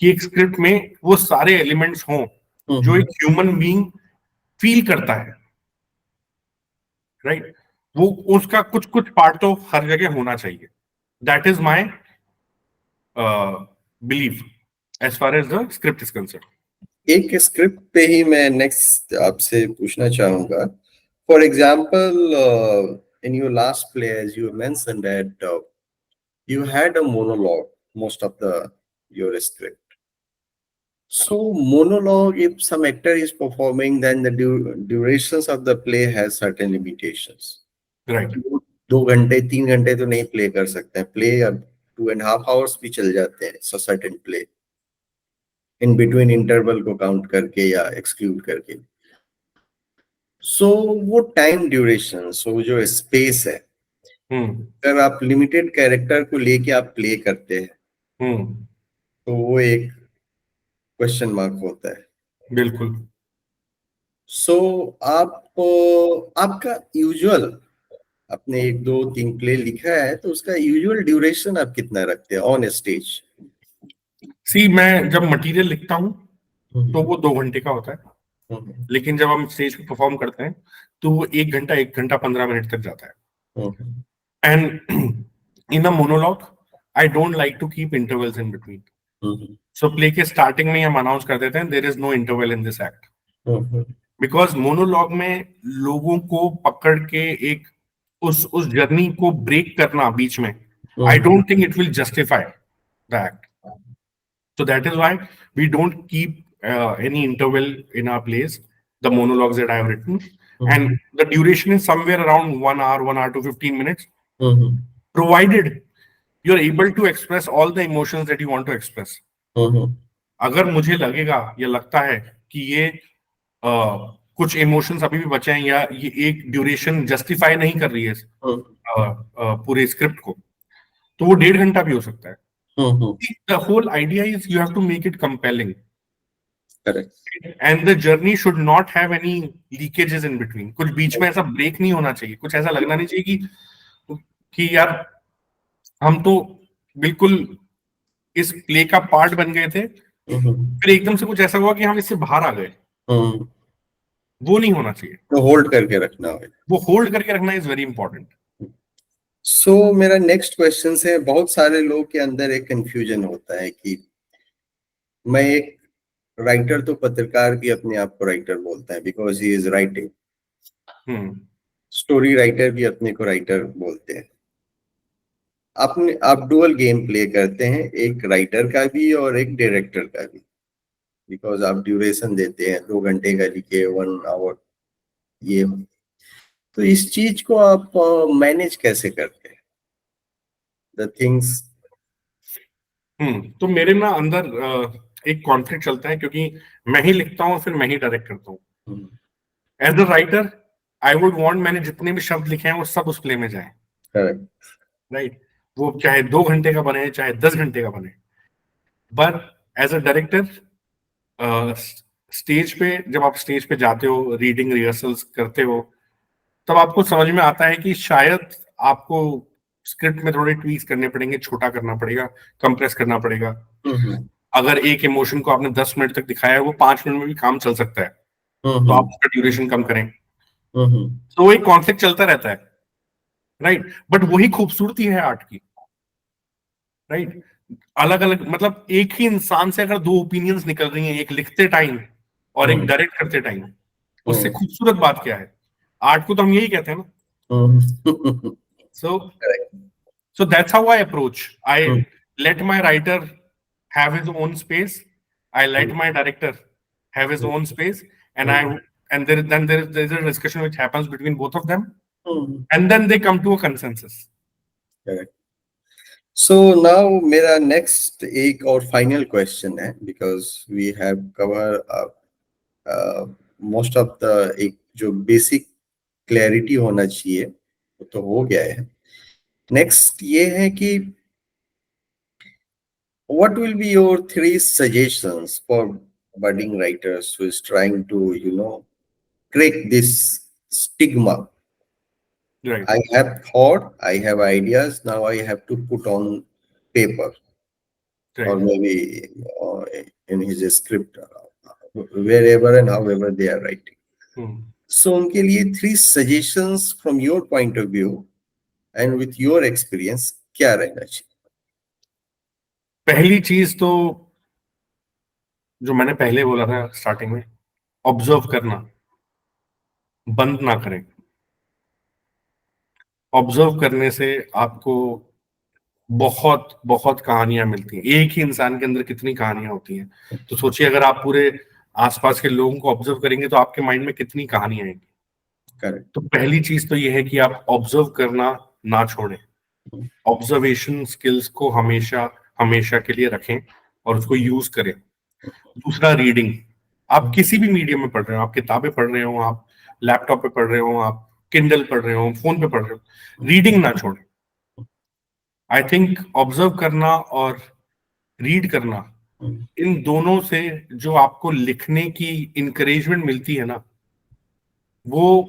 कि एक स्क्रिप्ट में वो सारे एलिमेंट्स हों जो एक ह्यूमन बीइंग फील करता है, राइट? वो उसका कुछ कुछ पार्ट तो हर जगह होना चाहिए. That is my believe as far as the script is concern. एक स्क्रिप्ट पे ही मैं नेक्स्ट आपसे पूछना चाहूंगा. For example, in your last play, as you mentioned that you had a monologue most of the your script. So monologue, if some actor is performing, then the durations of the play has certain limitations. Right. 2 घंटे 3 घंटे तो नहीं प्ले कर सकते हैं. प्ले अब 2.5 hours भी चल जाते हैं certain play, in between interval को काउंट करके या एक्सक्लूड करके. सो वो टाइम ड्यूरेशन, सो जो स्पेस है, अगर आप लिमिटेड कैरेक्टर को लेके आप प्ले करते हैं तो वो एक क्वेश्चन मार्क होता है. बिल्कुल. सो आप आपका यूजुअल, आपने 1 2 3 प्ले लिखा है तो उसका यूजुअल ड्यूरेशन आप कितना रखते हैं ऑन स्टेज? सी, मैं जब मटेरियल लिखता हूँ तो वो 2 घंटे का होता है, लेकिन जब हम स्टेज पे परफॉर्म करते हैं तो वो 1 घंटा 1 घंटा 15 मिनट तक जाता है. And in a monologue I don't like to keep intervals in between. So play के स्टार्टिंग में हम अनाउंस कर देते हैं there is no interval in this act, because monologue में लोगों को पकड़ के एक उस जर्नी को ब्रेक करना बीच में, I don't think it will justify the act. So that is why we don't keep any interval in our plays, the monologues that I have written, and the duration is somewhere around 1 hour to 15 minutes, provided you're able to express all the emotions that you want to express. अगर मुझे लगेगा या लगता है कि ये कुछ इमोशंस अभी भी बचे हैं या ये एक ड्यूरेशन जस्टिफाई नहीं कर रही है पूरे स्क्रिप्ट को, तो वो 1.5 घंटा भी हो सकता है. The whole idea is you have to make it compelling. Correct. And the journey should not have any leakages in between. कुछ बीच में ऐसा ब्रेक नहीं होना चाहिए, कुछ ऐसा लगना नहीं चाहिए कि यार हम तो बिल्कुल इस प्ले का पार्ट बन गए थे, फिर एकदम से कुछ ऐसा हुआ कि हम इससे बाहर आ गए. वो नहीं होना चाहिए. तो होल्ड करके रखना है. वो होल्ड करके रखना इज वेरी इंपॉर्टेंट. सो मेरा नेक्स्ट क्वेश्चन है, बहुत सारे लोग के अंदर एक कंफ्यूजन होता है कि मैं एक राइटर, तो पत्रकार भी अपने आप को राइटर बोलता है because he is writing. Story writer भी अपने को राइटर बोलते हैं. आप डुअल गेम प्ले करते हैं, एक राइटर का भी और एक डायरेक्टर का भी, बिकॉज आप ड्यूरेशन देते हैं 2 घंटे का लिखे 1 hour. ये तो इस चीज को आप मैनेज कैसे करते हैं, द थिंग्स? तो मेरे ना अंदर एक कॉन्फ्लिक्ट चलता है, क्योंकि मैं ही लिखता हूँ फिर मैं ही डायरेक्ट करता हूँ. As a writer I would want, मैंने जितने भी शब्द लिखे हैं वो सब उस प्ले में जाए, राइट? वो चाहे 2 घंटे का बने चाहे 10 घंटे का बने. But as a director stage पे, जब आप स्टेज पे जाते हो, रीडिंग रिहर्सल्स करते हो, तब आपको समझ में आता है कि शायद आपको स्क्रिप्ट में थोड़े ट्वीक्स करने पड़ेंगे, छोटा करना पड़ेगा, कंप्रेस करना पड़ेगा। अगर एक इमोशन को आपने 10 मिनट तक दिखाया है, वो 5 मिनट में भी काम चल सकता है, तो आप उसका ड्यूरेशन कम करें। तो वो एक कॉन्फ्लिक्ट चलता रहता है, राइट। बट वही खूबसूरती है आर्ट की, राइट। अलग अलग, मतलब एक ही इंसान से अगर दो ओपिनियंस निकल रही हैं, एक लिखते टाइम और एक डायरेक्ट करते टाइम, उससे खूबसूरत बात क्या है? आर्ट को तो हम यही कहते हैं ना। सो that's how I approach. I let my writer have his own space. I let my director have his own space, and there's a discussion which happens between both of them, and then they come to a consensus. So now मेरा next एक और final question है, because we have covered most of the एक जो basic clarity होना चाहिए वो तो हो गया है। Next ये है कि what will be your 3 suggestions for budding writers who is trying to break this stigma? Right. I have thought, I have ideas, now I have to put on paper. Right. Or maybe in his script, wherever and however they are writing. So उनके लिए 3 suggestions from your point of view and with your experience क्या रहना चाहिए? पहली चीज तो जो मैंने पहले बोला था स्टार्टिंग में, ऑब्जर्व करना बंद ना करें। ऑब्जर्व करने से आपको बहुत बहुत कहानियां मिलती हैं। एक ही इंसान के अंदर कितनी कहानियां होती हैं, तो सोचिए अगर आप पूरे आसपास के लोगों को ऑब्जर्व करेंगे तो आपके माइंड में कितनी कहानियां आएंगी। Correct. तो पहली चीज तो ये है कि आप ऑब्जर्व करना ना छोड़ें। ऑब्जर्वेशन स्किल्स को हमेशा हमेशा के लिए रखें और उसको यूज करें। दूसरा, रीडिंग। आप किसी भी मीडियम में पढ़ रहे हो, आप किताबें पढ़ रहे हो, आप लैपटॉप पे पढ़ रहे हो, आप किंडल पढ़ रहे हो, फोन पे पढ़ रहे हो, रीडिंग ना छोड़ें। आई थिंक ऑब्जर्व करना और रीड करना, इन दोनों से जो आपको लिखने की इंकरेजमेंट मिलती है ना, वो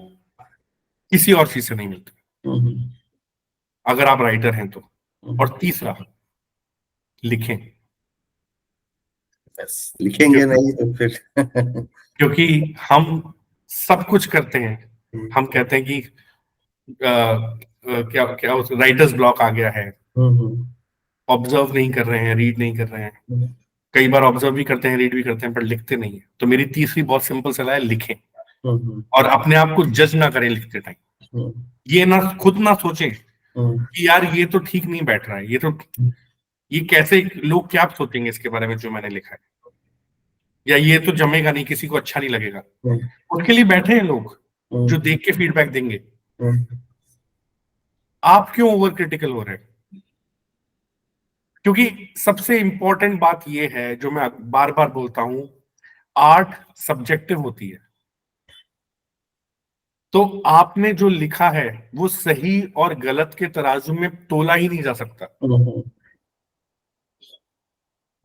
किसी और चीज से नहीं मिलती, अगर आप राइटर हैं तो। और तीसरा, लिखें। Yes. लिखेंगे नहीं तो फिर क्योंकि हम सब कुछ करते हैं, हम कहते हैं कि क्या क्या राइटर्स ब्लॉक आ गया है, ऑब्जर्व नहीं कर रहे हैं, रीड नहीं कर रहे हैं। कई बार ऑब्जर्व भी करते हैं, रीड भी करते हैं, पर लिखते नहीं है। तो मेरी तीसरी बहुत सिंपल सलाह है, लिखें। और अपने आप को जज ना करें लिखते टाइम। ये ना खुद ना सोचें कि यार ये तो ठीक नहीं बैठ रहा है, ये कैसे, लोग क्या सोचेंगे इसके बारे में जो मैंने लिखा है, या ये तो जमेगा नहीं, किसी को अच्छा नहीं लगेगा। उसके लिए बैठे हैं लोग जो देख के फीडबैक देंगे। आप क्यों ओवर क्रिटिकल हो रहे हैं? क्योंकि सबसे इंपॉर्टेंट बात यह है, जो मैं बार बार बोलता हूं, आर्ट सब्जेक्टिव होती है। तो आपने जो लिखा है वो सही और गलत के तराजू में तोला ही नहीं जा सकता।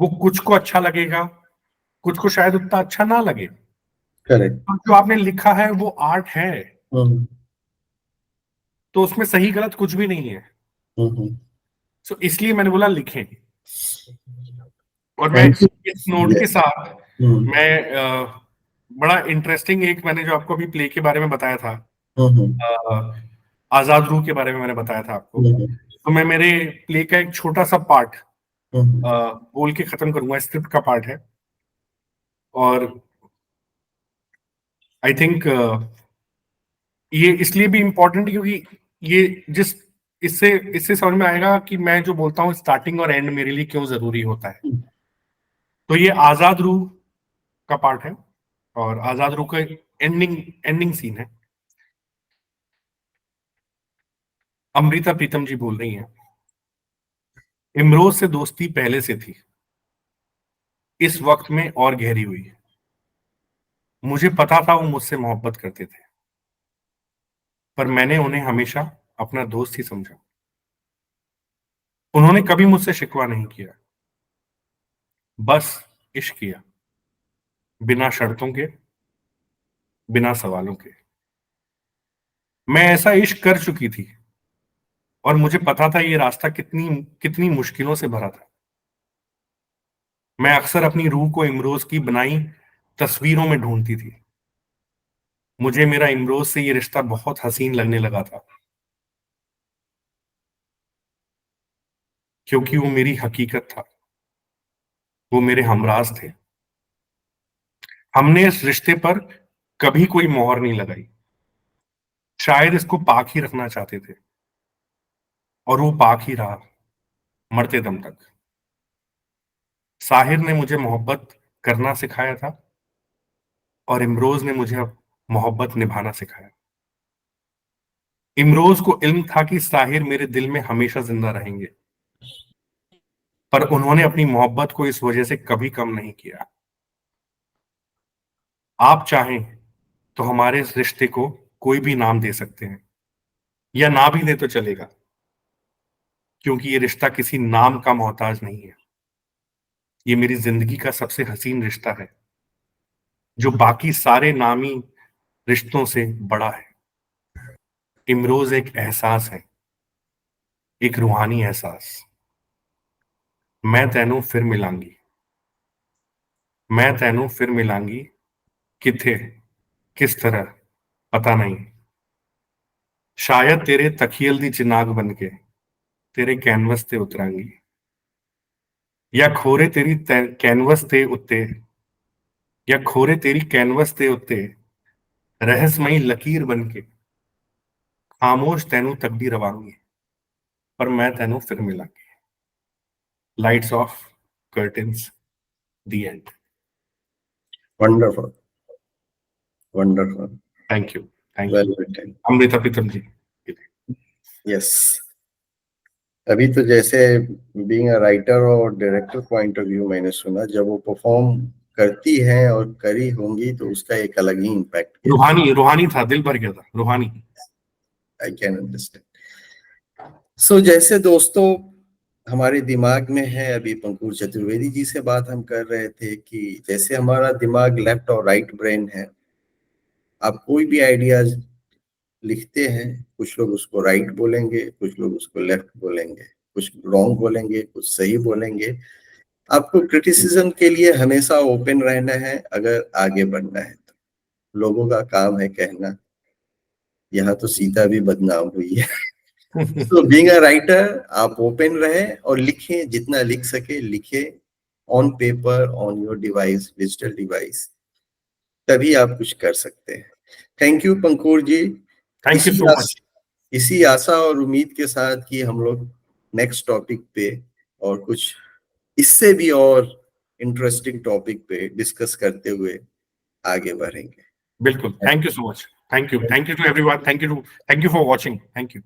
वो कुछ को अच्छा लगेगा, कुछ को शायद उतना अच्छा ना लगे। करेक्ट। तो जो आपने लिखा है वो आर्ट है, तो उसमें सही गलत कुछ भी नहीं है। सो इसलिए मैंने बोला लिखें। और मैं इस नोट के साथ मैं बड़ा इंटरेस्टिंग, एक मैंने जो आपको अभी प्ले के बारे में बताया था, आजाद रूह के बारे में मैंने बताया था आपको, तो मैं मेरे प्ले का एक छोटा सा पार्ट बोल के खत्म करूंगा। स्क्रिप्ट का पार्ट है, और आई थिंक ये इसलिए भी इम्पोर्टेंट है क्योंकि ये जिस इससे इससे समझ में आएगा कि मैं जो बोलता हूँ स्टार्टिंग और एंड मेरे लिए क्यों जरूरी होता है। तो ये आजाद रूह का पार्ट है, और आजाद रूह का एंडिंग एंडिंग सीन है। अमृता प्रीतम जी बोल रही हैं, इमरोज से दोस्ती पहले से थी, इस वक्त में और गहरी हुई। मुझे पता था वो मुझसे मोहब्बत करते थे, पर मैंने उन्हें हमेशा अपना दोस्त ही समझा। उन्होंने कभी मुझसे शिकवा नहीं किया, बस इश्क किया, बिना शर्तों के, बिना सवालों के। मैं ऐसा इश्क कर चुकी थी और मुझे पता था ये रास्ता कितनी कितनी मुश्किलों से भरा था। मैं अक्सर अपनी रूह को इमरोज की बनाई तस्वीरों में ढूंढती थी। मुझे मेरा इमरोज से ये रिश्ता बहुत हसीन लगने लगा था, क्योंकि वो मेरी हकीकत था, वो मेरे हमराज थे। हमने इस रिश्ते पर कभी कोई मोहर नहीं लगाई, शायद इसको पाक ही रखना चाहते थे, और वो पाक ही रहा मरते दम तक। साहिर ने मुझे मोहब्बत करना सिखाया था, और इमरोज ने मुझे अब मोहब्बत निभाना सिखाया। इमरोज को इल्म था कि साहिर मेरे दिल में हमेशा जिंदा रहेंगे, पर उन्होंने अपनी मोहब्बत को इस वजह से कभी कम नहीं किया। आप चाहें तो हमारे इस रिश्ते को कोई भी नाम दे सकते हैं, या ना भी दे तो चलेगा, क्योंकि ये रिश्ता किसी नाम का मोहताज नहीं है। ये मेरी जिंदगी का सबसे हसीन रिश्ता है, जो बाकी सारे नामी रिश्तों से बड़ा है। इमरोज एक एहसास है, एक रूहानी एहसास। मैं तैनू फिर मिलांगी, मैं तैनू फिर मिलांगी, किथे, किस तरह, पता नहीं। शायद तेरे तखियल दी चिनाग बनके तेरे कैनवस ते उतरांगी, या खोरे तेरी कैनवस ते उत्ते, या खोरे तेरी कैनवस ते उत्ते रहस्यमयी लकीर बनके खामोश तैनू तक भी रवांगी, पर मैं तैनू फिर मिलांगी। Lights off, curtains, the end. Wonderful, wonderful, thank you, thank well you written. Amrita Pritam ji. Yes, अभी तो जैसे बीइंग अ राइटर और डायरेक्टर पॉइंट ऑफ व्यू मैंने सुना, जब वो परफॉर्म करती हैं और करी होंगी तो उसका एक अलग ही इम्पैक्ट है। रूहानी रूहानी था, दिल भर गया था, रूहानी। I can understand. सो जैसे दोस्तों हमारे दिमाग में है, अभी पंकज चतुर्वेदी जी से बात हम कर रहे थे कि जैसे हमारा दिमाग लेफ्ट और राइट ब्रेन है, आप कोई भी आइडियाज लिखते हैं, कुछ लोग उसको राइट बोलेंगे, कुछ लोग उसको लेफ्ट बोलेंगे, कुछ रॉन्ग बोलेंगे, कुछ सही बोलेंगे। आपको क्रिटिसिज्म के लिए हमेशा ओपन रहना है अगर आगे बढ़ना है तो। लोगों का काम है कहना, यहाँ तो सीता भी बदनाम हुई है। तो बीइंग अ राइटर आप ओपन रहे और लिखें, जितना लिख सके लिखे, on paper, on your device, digital device, तभी आप कुछ कर सकते हैं। Thank you Pankur ji. Thank you इसी सो आस, मच। इसी आशा और उम्मीद के साथ कि हम लोग नेक्स्ट टॉपिक पे और कुछ इससे भी और इंटरेस्टिंग टॉपिक पे डिस्कस करते हुए आगे बढ़ेंगे। बिल्कुल, thank you so much. Thank you to everyone, thank you for watching, thank you.